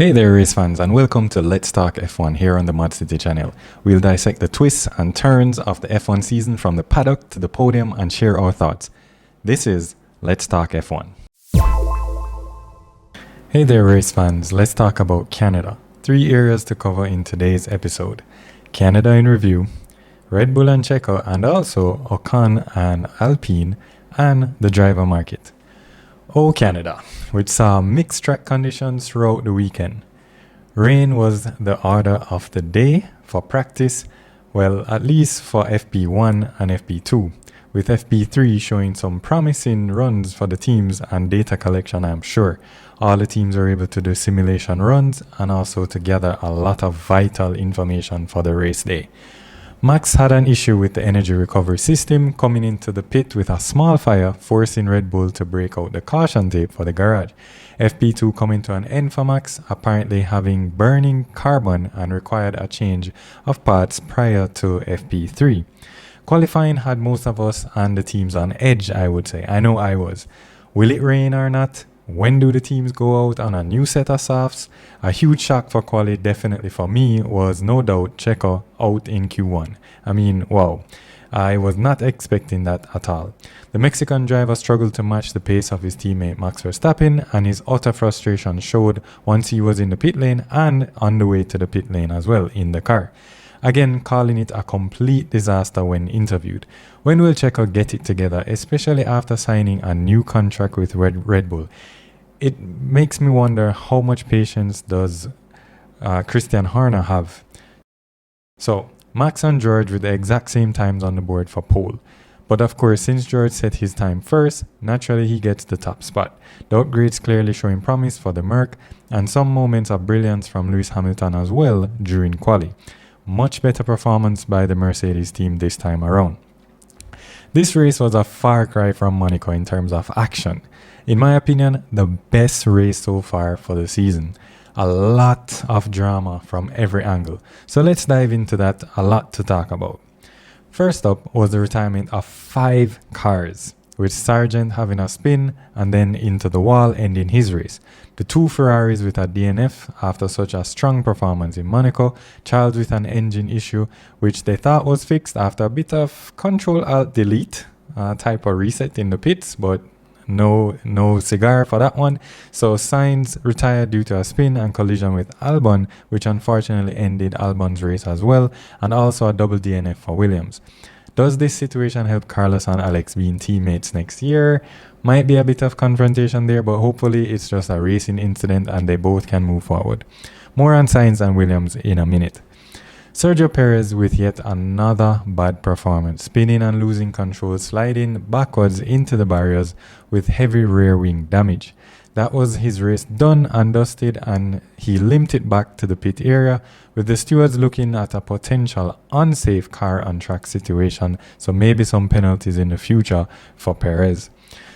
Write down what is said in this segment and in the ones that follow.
Hey there race fans and welcome to Let's Talk F1 here on the ModzCity channel. We'll dissect the twists and turns of the F1 season from the paddock to the podium and share our thoughts. This is Let's Talk F1. Hey there race fans, let's talk about Canada. 3 areas to cover in today's episode. Canada in review, Red Bull and Checo, and also Ocon and Alpine, and the driver market. Oh Canada, which saw mixed track conditions throughout the weekend. Rain was the order of the day for practice, well at least for FP1 and FP2, with FP3 showing some promising runs for the teams and data collection. I'm sure all the teams were able to do simulation runs and also to gather a lot of vital information for the race day. Max had an issue with the energy recovery system, coming into the pit with a small fire, forcing Red Bull to break out the caution tape for the garage. FP2 coming to an end for Max, apparently having burning carbon and required a change of parts prior to FP3. Qualifying had most of us and the teams on edge, I would say. I know I was. Will it rain or not? When do the teams go out on a new set of softs? A huge shock for quali, definitely for me, was no doubt Checo out in Q1. I mean, wow. I was not expecting that at all. The Mexican driver struggled to match the pace of his teammate Max Verstappen, and his utter frustration showed once he was in the pit lane and on the way to the pit lane as well in the car. Again, calling it a complete disaster when interviewed. When will Checo get it together, especially after signing a new contract with Red Bull? It makes me wonder how much patience does Christian Horner have. So, Max and George with the exact same times on the board for pole. But of course, since George set his time first, naturally he gets the top spot. The upgrades clearly showing promise for the Merc, and some moments of brilliance from Lewis Hamilton as well during quali. Much better performance by the Mercedes team this time around. This race was a far cry from Monaco in terms of action. In my opinion, the best race so far for the season. A lot of drama from every angle. So let's dive into that, a lot to talk about. First up was the retirement of 5 cars, with Sargent having a spin and then into the wall ending his race. The 2 Ferraris with a DNF after such a strong performance in Monaco, Charles with an engine issue which they thought was fixed after a bit of Control-Alt-Delete type of reset in the pits, but no cigar for that one. So Sainz retired due to a spin and collision with Albon, which unfortunately ended Albon's race as well, and also a double DNF for Williams. Does this situation help Carlos and Alex being teammates next year? Might be a bit of confrontation there, but hopefully it's just a racing incident and they both can move forward. More on Sainz and Williams in a minute. Sergio Perez with yet another bad performance, spinning and losing control, sliding backwards into the barriers with heavy rear wing damage. That was his race done and dusted, and he limped it back to the pit area, with the stewards looking at a potential unsafe car on track situation, so maybe some penalties in the future for Perez.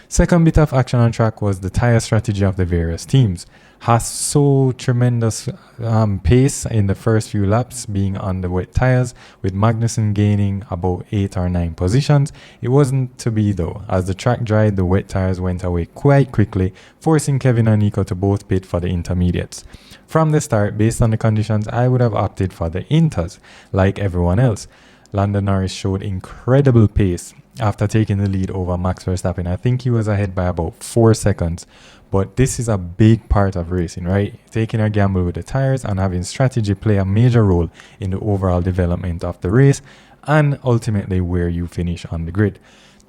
Second bit of action on track was the tyre strategy of the various teams. Haas so tremendous pace in the first few laps being on the wet tyres, with Magnussen gaining about 8 or 9 positions. It wasn't to be though, as the track dried, the wet tyres went away quite quickly, forcing Kevin and Nico to both pit for the intermediates. From the start, based on the conditions, I would have opted for the Inters, like everyone else. Lando Norris showed incredible pace after taking the lead over Max Verstappen. I think he was ahead by about 4 seconds. But this is a big part of racing, right? Taking a gamble with the tires and having strategy play a major role in the overall development of the race and ultimately where you finish on the grid.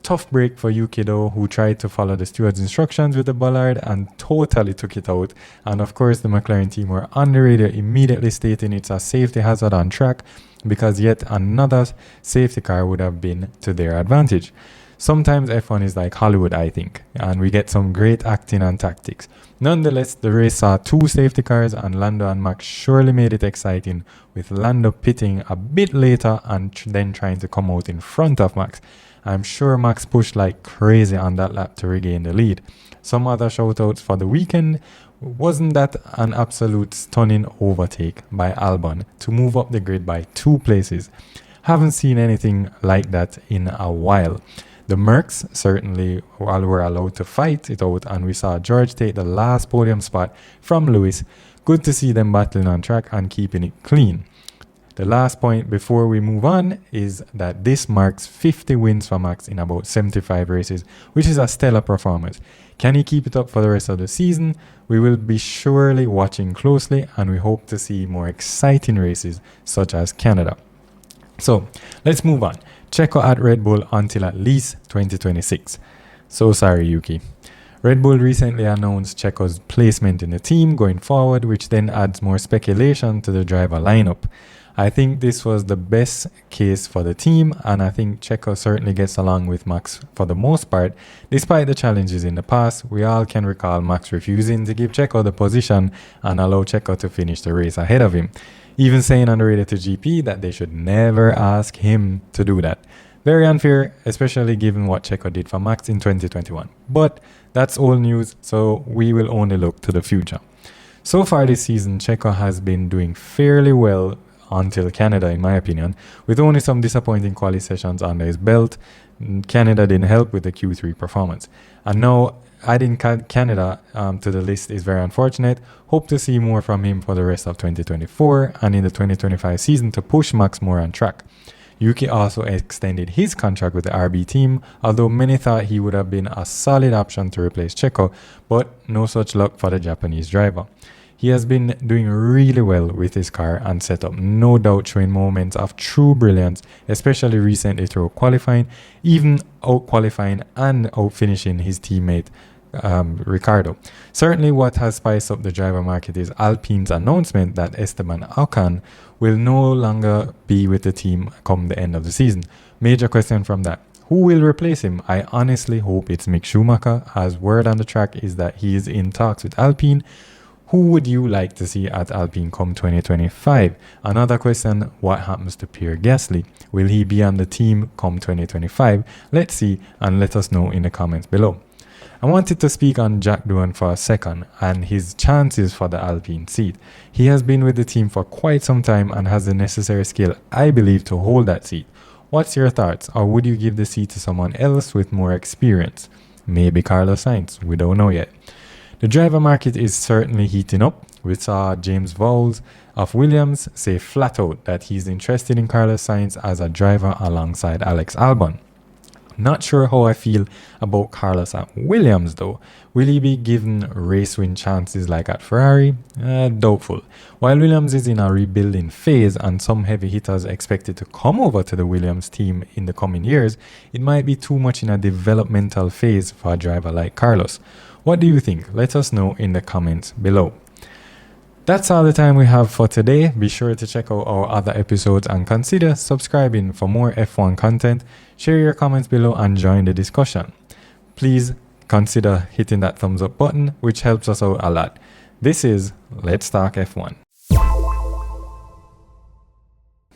Tough break for Yuki though, who tried to follow the steward's instructions with the bollard and totally took it out. And of course the McLaren team were on the radio immediately stating it's a safety hazard on track, because yet another safety car would have been to their advantage. Sometimes F1 is like Hollywood, I think, and we get some great acting and tactics. Nonetheless, the race saw 2 safety cars, and Lando and Max surely made it exciting, with Lando pitting a bit later and then trying to come out in front of Max. I'm sure Max pushed like crazy on that lap to regain the lead. Some other shoutouts for the weekend. Wasn't that an absolute stunning overtake by Albon to move up the grid by 2 places? Haven't seen anything like that in a while. The Mercs certainly were allowed to fight it out, and we saw George take the last podium spot from Lewis, Good to see them battling on track and keeping it clean. The last point before we move on is that this marks 50 wins for Max in about 75 races, which is a stellar performance. Can he keep it up for the rest of the season? We will be surely watching closely, and we hope to see more exciting races such as Canada. So let's move on. Checo at Red Bull until at least 2026. So sorry, Yuki. Red Bull recently announced Checo's placement in the team going forward, which then adds more speculation to the driver lineup. I think this was the best case for the team, and I think Checo certainly gets along with Max for the most part. Despite the challenges in the past, we all can recall Max refusing to give Checo the position and allow Checo to finish the race ahead of him, even saying on the radio to GP that they should never ask him to do that. Very unfair, especially given what Checo did for Max in 2021. But that's old news, so we will only look to the future. So far this season, Checo has been doing fairly well until Canada, in my opinion, with only some disappointing quali sessions under his belt. Canada didn't help with the Q3 performance. And now adding Canada to the list is very unfortunate. Hope to see more from him for the rest of 2024 and in the 2025 season to push Max more on track. Yuki also extended his contract with the RB team, although many thought he would have been a solid option to replace Checo, but no such luck for the Japanese driver. He has been doing really well with his car and setup, no doubt showing moments of true brilliance, especially recently through qualifying, even out qualifying and out finishing his teammate Ricardo. Certainly what has spiced up the driver market is Alpine's announcement that Esteban Ocon will no longer be with the team come the end of the season. Major question from that. Who will replace him? I honestly hope it's Mick Schumacher, as word on the track is that he is in talks with Alpine. Who would you like to see at Alpine come 2025? Another question, what happens to Pierre Gasly? Will he be on the team come 2025? Let's see, and let us know in the comments below. I wanted to speak on Jack Doohan for a second and his chances for the Alpine seat. He has been with the team for quite some time and has the necessary skill, I believe, to hold that seat. What's your thoughts? Or would you give the seat to someone else with more experience? Maybe Carlos Sainz, we don't know yet. The driver market is certainly heating up. We saw James Vowles of Williams say flat out that he's interested in Carlos Sainz as a driver alongside Alex Albon. Not sure how I feel about Carlos at Williams though. Will he be given race win chances like at Ferrari? Doubtful. While Williams is in a rebuilding phase and some heavy hitters expected to come over to the Williams team in the coming years, it might be too much in a developmental phase for a driver like Carlos. What do you think? Let us know in the comments below. That's all the time we have for today. Be sure to check out our other episodes and consider subscribing for more F1 content. Share your comments below and join the discussion. Please consider hitting that thumbs up button, which helps us out a lot. This is Let's Talk F1.